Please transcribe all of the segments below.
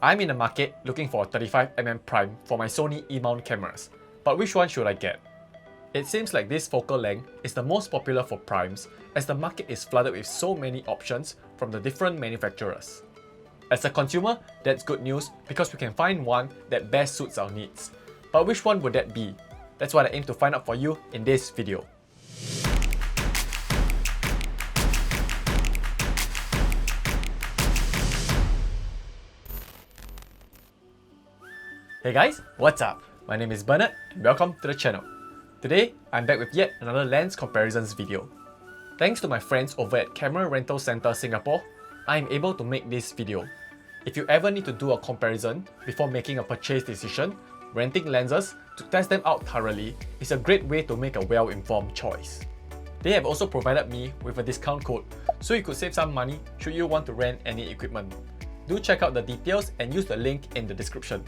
I'm in the market looking for a 35mm prime for my Sony E-mount cameras, but which one should I get? It seems like this focal length is the most popular for primes as the market is flooded with so many options from the different manufacturers. As a consumer, that's good news because we can find one that best suits our needs. But which one would that be? That's what I aim to find out for you in this video. Hey guys, what's up? My name is Bernard and welcome to the channel. Today, I'm back with yet another lens comparisons video. Thanks to my friends over at Camera Rental Center Singapore, I'm able to make this video. If you ever need to do a comparison before making a purchase decision, renting lenses to test them out thoroughly is a great way to make a well-informed choice. They have also provided me with a discount code, so you could save some money should you want to rent any equipment. Do check out the details and use the link in the description.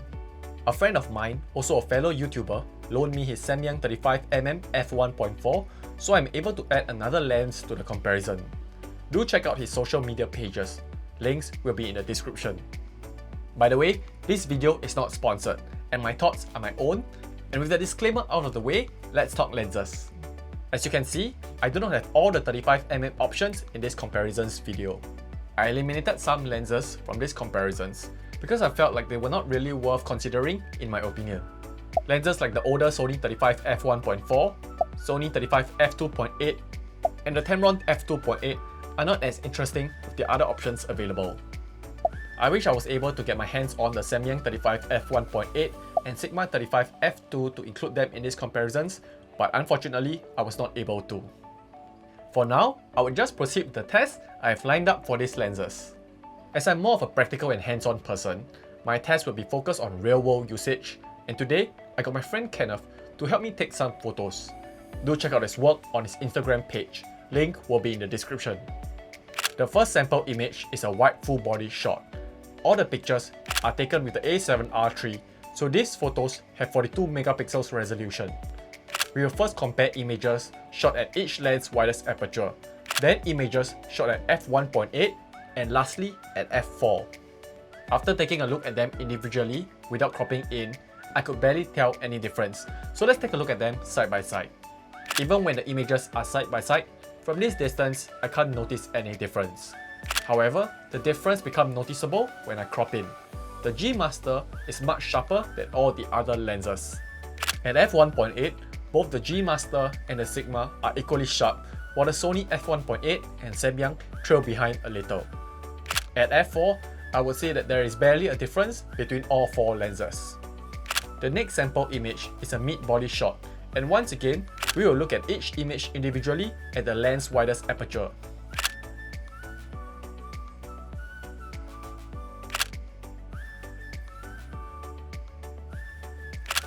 A friend of mine, also a fellow YouTuber, loaned me his Samyang 35mm F1.4, so I'm able to add another lens to the comparison. Do check out his social media pages. Links will be in the description. By the way, this video is not sponsored, and my thoughts are my own, and with the disclaimer out of the way, let's talk lenses. As you can see, I do not have all the 35mm options in this comparisons video. I eliminated some lenses from these comparisons, because I felt like they were not really worth considering in my opinion. Lenses like the older Sony 35 f1.4, Sony 35 f2.8, and the Tamron f2.8 are not as interesting with the other options available. I wish I was able to get my hands on the Samyang 35 f1.8 and Sigma 35 f2 to include them in these comparisons, but unfortunately, I was not able to. For now, I would just proceed with the test I have lined up for these lenses. As I'm more of a practical and hands-on person, my test will be focused on real-world usage, and today, I got my friend Kenneth to help me take some photos. Do check out his work on his Instagram page, link will be in the description. The first sample image is a wide full-body shot. All the pictures are taken with the A7R III, so these photos have 42 megapixels resolution. We will first compare images shot at each lens widest aperture, then images shot at f1.8, and lastly at f4. After taking a look at them individually without cropping in, I could barely tell any difference, so let's take a look at them side by side. Even when the images are side by side, from this distance I can't notice any difference. However, the difference becomes noticeable when I crop in. The G Master is much sharper than all the other lenses. At f1.8, both the G Master and the Sigma are equally sharp, while the Sony f1.8 and Samyang trail behind a little. At f4, I would say that there is barely a difference between all four lenses. The next sample image is a mid-body shot, and once again, we will look at each image individually at the lens widest aperture.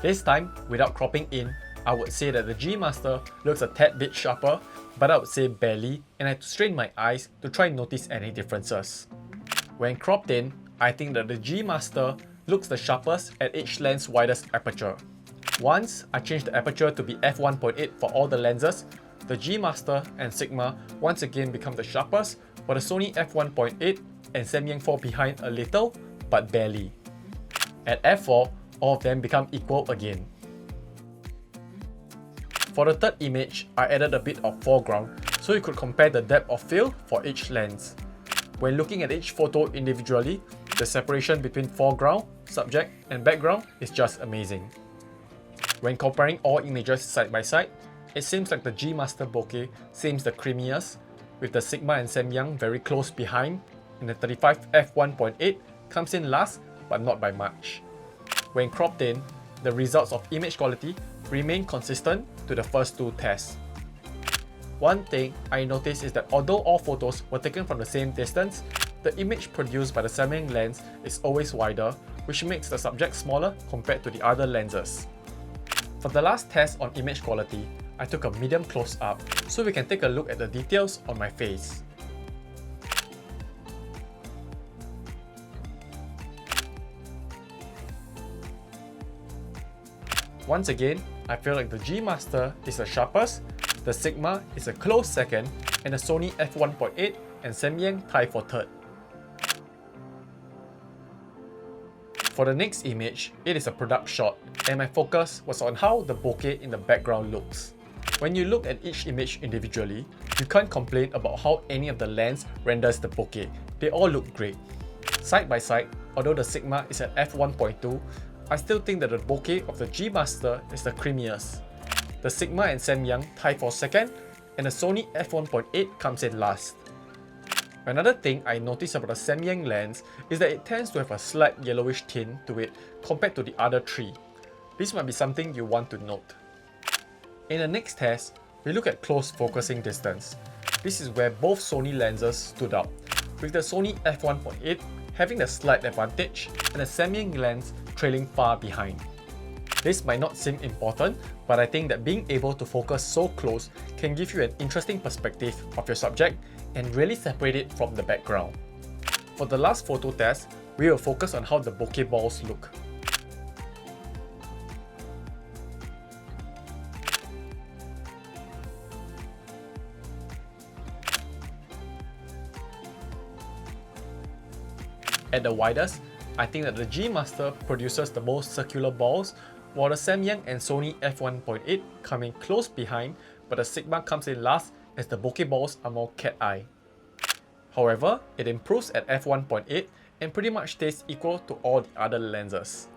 This time, without cropping in, I would say that the G Master looks a tad bit sharper, but I would say barely, and I had to strain my eyes to try and notice any differences. When cropped in, I think that the G Master looks the sharpest at each lens widest aperture. Once I change the aperture to be f1.8 for all the lenses, the G Master and Sigma once again become the sharpest, while the Sony f1.8 and Samyang fall behind a little, but barely. At f4, all of them become equal again. For the third image, I added a bit of foreground so you could compare the depth of field for each lens. When looking at each photo individually, the separation between foreground, subject, and background is just amazing. When comparing all images side by side, it seems like the G Master bokeh seems the creamiest, with the Sigma and Samyang very close behind, and the 35 f1.8 comes in last but not by much. When cropped in, the results of image quality remain consistent to the first two tests. One thing I noticed is that although all photos were taken from the same distance, the image produced by the Samyang lens is always wider, which makes the subject smaller compared to the other lenses. For the last test on image quality, I took a medium close-up so we can take a look at the details on my face. Once again, I feel like the G Master is the sharpest, the Sigma is a close second, and the Sony f1.8 and Samyang tie for third. For the next image, it is a product shot, and my focus was on how the bokeh in the background looks. When you look at each image individually, you can't complain about how any of the lens renders the bokeh. They all look great. Side by side, although the Sigma is at f1.2, I still think that the bokeh of the G Master is the creamiest. The Sigma and Samyang tie for second, and the Sony f1.8 comes in last. Another thing I noticed about the Samyang lens is that it tends to have a slight yellowish tint to it compared to the other three. This might be something you want to note. In the next test, we look at close focusing distance. This is where both Sony lenses stood out, with the Sony f1.8 having the slight advantage and the Samyang lens trailing far behind. This might not seem important, but I think that being able to focus so close can give you an interesting perspective of your subject and really separate it from the background. For the last photo test, we will focus on how the bokeh balls look. At the widest, I think that the G Master produces the most circular balls, while the Samyang and Sony f1.8 come in close behind, but the Sigma comes in last as the bokeh balls are more cat-eye. However, it improves at f1.8 and pretty much stays equal to all the other lenses.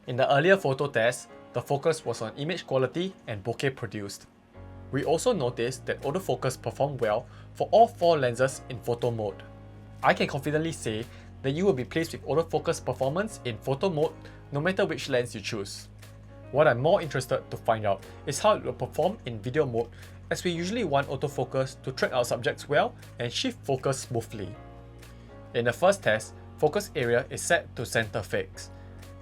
In the earlier photo test, the focus was on image quality and bokeh produced. We also noticed that autofocus performed well for all 4 lenses in photo mode. I can confidently say that you will be pleased with autofocus performance in photo mode no matter which lens you choose. What I'm more interested to find out is how it will perform in video mode, as we usually want autofocus to track our subjects well and shift focus smoothly. In the first test, focus area is set to center fix.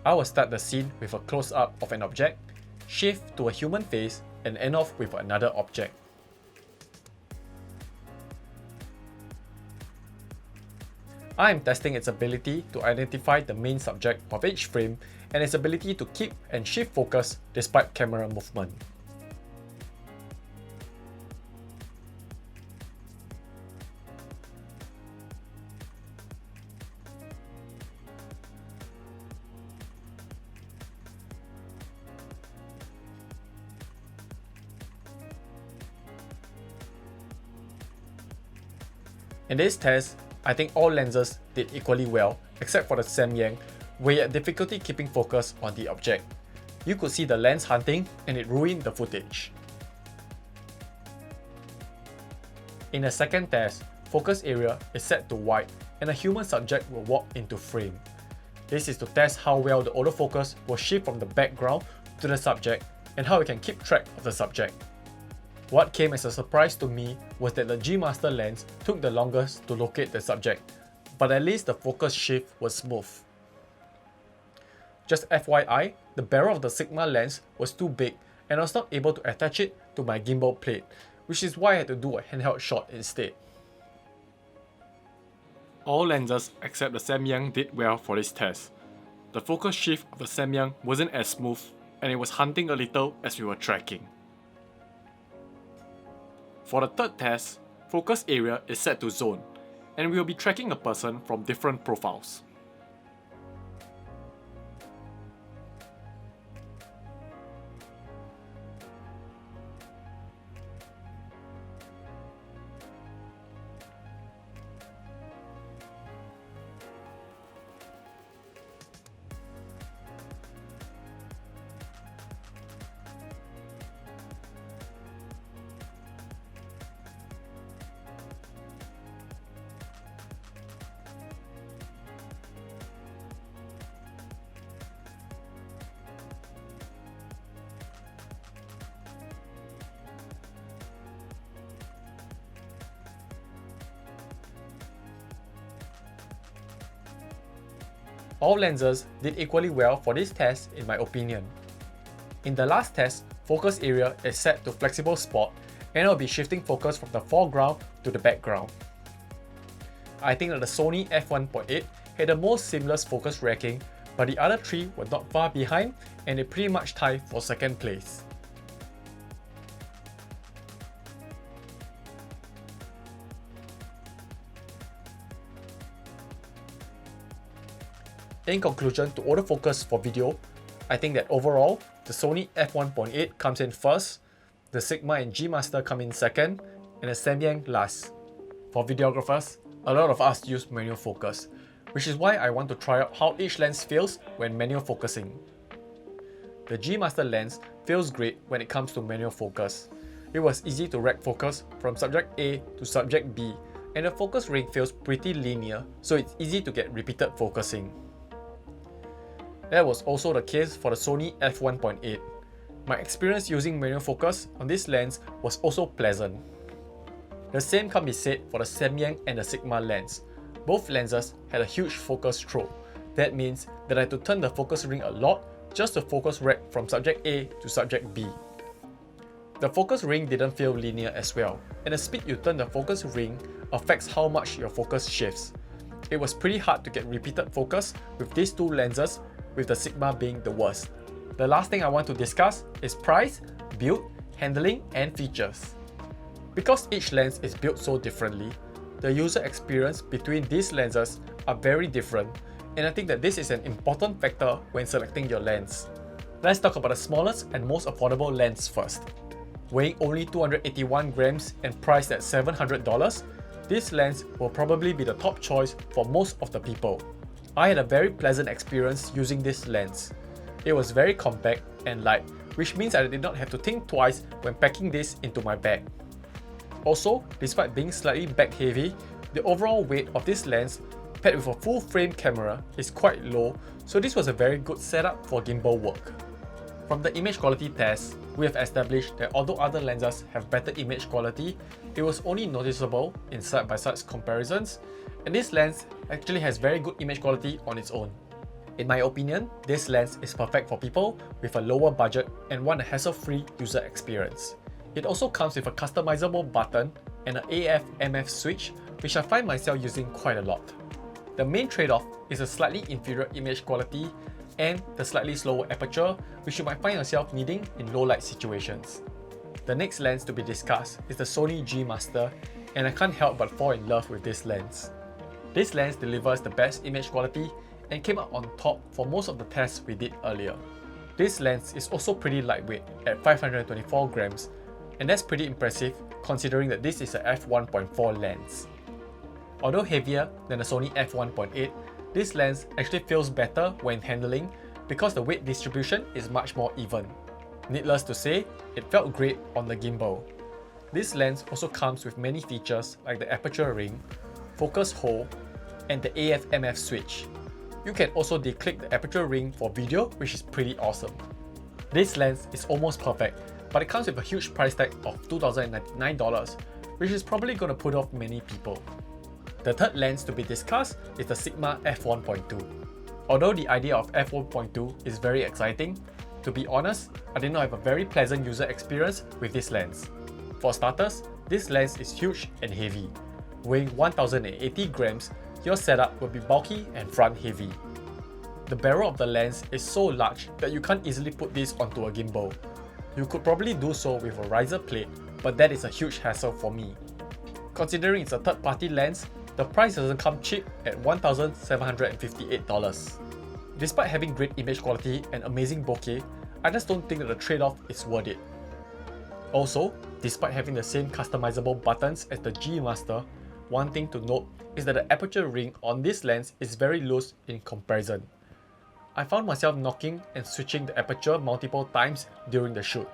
I will start the scene with a close-up of an object, shift to a human face, and end off with another object. I am testing its ability to identify the main subject of each frame and its ability to keep and shift focus despite camera movement. In this test, I think all lenses did equally well except for the Samyang, where it had difficulty keeping focus on the object. You could see the lens hunting and it ruined the footage. In the second test, focus area is set to wide and a human subject will walk into frame. This is to test how well the autofocus will shift from the background to the subject and how it can keep track of the subject. What came as a surprise to me was that the G Master lens took the longest to locate the subject, but at least the focus shift was smooth. Just FYI, the barrel of the Sigma lens was too big and I was not able to attach it to my gimbal plate, which is why I had to do a handheld shot instead. All lenses except the Samyang did well for this test. The focus shift of the Samyang wasn't as smooth and it was hunting a little as we were tracking. For the third test, focus area is set to zone, and we will be tracking a person from different profiles. All lenses did equally well for this test in my opinion. In the last test, focus area is set to flexible spot and it will be shifting focus from the foreground to the background. I think that the Sony f1.8 had the most seamless focus racking, but the other three were not far behind and they pretty much tied for second place. In conclusion, to autofocus for video, I think that overall, the Sony F1.8 comes in first, the Sigma and G Master come in second, and the Samyang last. For videographers, a lot of us use manual focus, which is why I want to try out how each lens feels when manual focusing. The G Master lens feels great when it comes to manual focus. It was easy to rack focus from subject A to subject B, and the focus ring feels pretty linear, so it's easy to get repeated focusing. That was also the case for the Sony F1.8. My experience using manual focus on this lens was also pleasant. The same can be said for the Samyang and the Sigma lens. Both lenses had a huge focus throw. That means that I had to turn the focus ring a lot just to focus rack from subject A to subject B. The focus ring didn't feel linear as well, and the speed you turn the focus ring affects how much your focus shifts. It was pretty hard to get repeated focus with these two lenses, with the Sigma being the worst. The last thing I want to discuss is price, build, handling, and features. Because each lens is built so differently, the user experience between these lenses are very different, and I think that this is an important factor when selecting your lens. Let's talk about the smallest and most affordable lens first. Weighing only 281 grams and priced at $700, this lens will probably be the top choice for most of the people. I had a very pleasant experience using this lens. It was very compact and light, which means I did not have to think twice when packing this into my bag. Also, despite being slightly back heavy, the overall weight of this lens paired with a full frame camera is quite low, so this was a very good setup for gimbal work. From the image quality test, we have established that although other lenses have better image quality, it was only noticeable in side-by-side comparisons, and this lens actually has very good image quality on its own. In my opinion, this lens is perfect for people with a lower budget and want a hassle-free user experience. It also comes with a customizable button and an AF/MF switch, which I find myself using quite a lot. The main trade-off is a slightly inferior image quality and the slightly slower aperture, which you might find yourself needing in low light situations. The next lens to be discussed is the Sony G Master, and I can't help but fall in love with this lens. This lens delivers the best image quality and came out on top for most of the tests we did earlier. This lens is also pretty lightweight at 524 grams, and that's pretty impressive considering that this is a f1.4 lens. Although heavier than the Sony f1.8, this lens actually feels better when handling because the weight distribution is much more even. Needless to say, it felt great on the gimbal. This lens also comes with many features like the aperture ring, focus hole, and the AF/MF switch. You can also declick the aperture ring for video, which is pretty awesome. This lens is almost perfect, but it comes with a huge price tag of $2,099, which is probably going to put off many people. The third lens to be discussed is the Sigma F1.2. Although the idea of F1.2 is very exciting, to be honest, I did not have a very pleasant user experience with this lens. For starters, this lens is huge and heavy. Weighing 1080 grams, your setup will be bulky and front heavy. The barrel of the lens is so large that you can't easily put this onto a gimbal. You could probably do so with a riser plate, but that is a huge hassle for me. Considering it's a third-party lens, the price doesn't come cheap at $1,758. Despite having great image quality and amazing bokeh, I just don't think that the trade-off is worth it. Also, despite having the same customizable buttons as the G Master, one thing to note is that the aperture ring on this lens is very loose in comparison. I found myself knocking and switching the aperture multiple times during the shoot.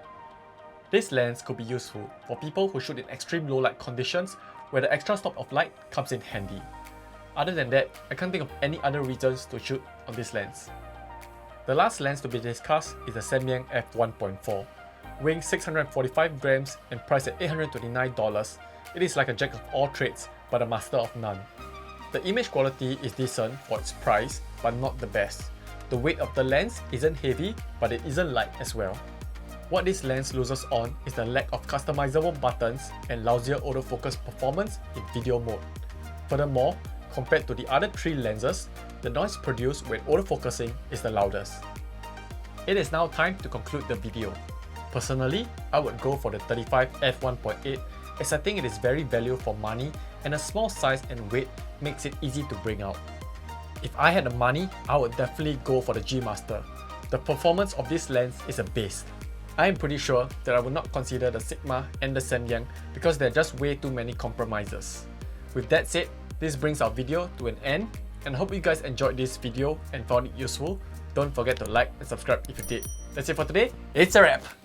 This lens could be useful for people who shoot in extreme low light conditions where the extra stop of light comes in handy. Other than that, I can't think of any other reasons to shoot on this lens. The last lens to be discussed is the Samyang F1.4. Weighing 645 grams and priced at $829, it is like a jack of all trades but a master of none. The image quality is decent for its price, but not the best. The weight of the lens isn't heavy, but it isn't light as well. What this lens loses on is the lack of customizable buttons and lousier autofocus performance in video mode. Furthermore, compared to the other three lenses, the noise produced when autofocusing is the loudest. It is now time to conclude the video. Personally, I would go for the 35 f1.8 as I think it is very value for money and a small size and weight makes it easy to bring out. If I had the money, I would definitely go for the G Master. The performance of this lens is a beast. I am pretty sure that I would not consider the Sigma and the Samyang because there are just way too many compromises. With that said, this brings our video to an end, and I hope you guys enjoyed this video and found it useful. Don't forget to like and subscribe if you did. That's it for today. It's a wrap!